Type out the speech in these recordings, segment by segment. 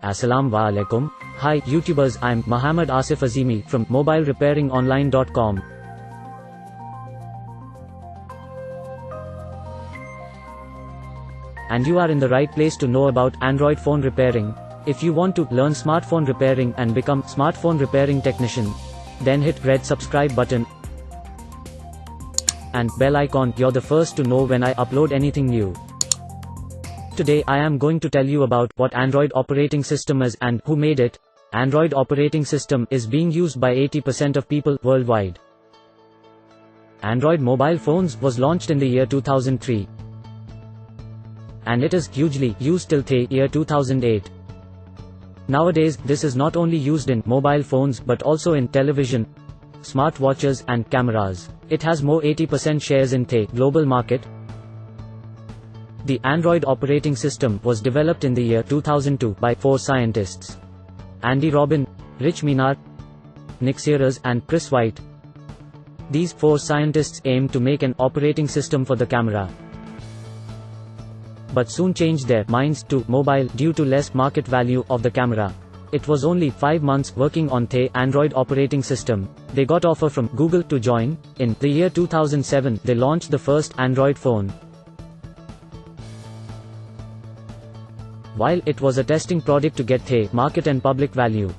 Assalamu alaikum. Hi YouTubers, I'm Muhammad Asif Azimi from mobilerepairingonline.com. And you are in the right place to know about Android phone repairing. If you want to learn smartphone repairing and become smartphone repairing technician, then hit red subscribe button and bell icon. You're the first to know when I upload anything new. Today I am going to tell you about what Android operating system is and who made it. Android operating system is being used by 80% of people worldwide. Android mobile phones was launched in the year 2003. And it is hugely used till the year 2008. Nowadays, this is not only used in mobile phones but also in television, smartwatches and cameras. It has more 80% shares in the global market. The Android operating system was developed in the year 2002 by 4 scientists: Andy Robin, Rich Minar, Nick Sears and Chris White. These 4 scientists aimed to make an operating system for the camera, but soon changed their minds to mobile due to less market value of the camera. It was only 5 months working on the Android operating system. They got offer from Google to join. In the year 2007, they launched the first Android phone. While it was a testing product to get the market and public value,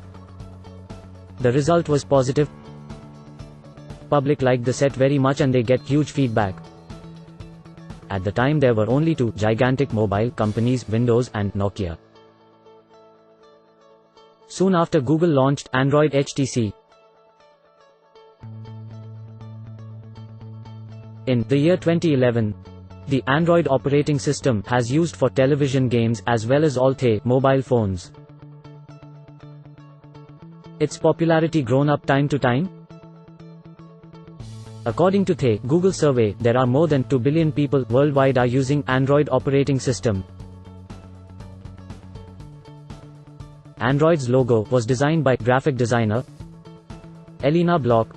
the result was positive. Public liked the set very much and they get huge feedback. At the time there were only 2 gigantic mobile companies, Windows and Nokia. Soon after, Google launched Android HTC. In the year 2011, the Android operating system has used for television games as well as all the mobile phones. Its popularity grown up time to time. According to the Google survey, there are more than 2 billion people worldwide are using Android operating system. Android's logo was designed by graphic designer Elena Block.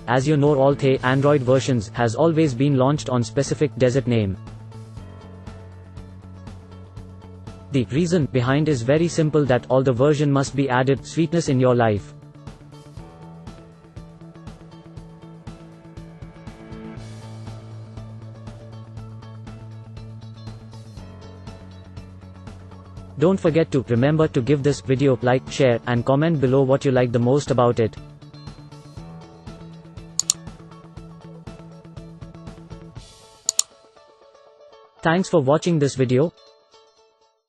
As you know, all the Android versions has always been launched on specific desert name. The reason behind is very simple, that all the version must be added sweetness in your life. Don't forget to remember to give this video like, share and comment below what you like the most about it. Thanks for watching this video.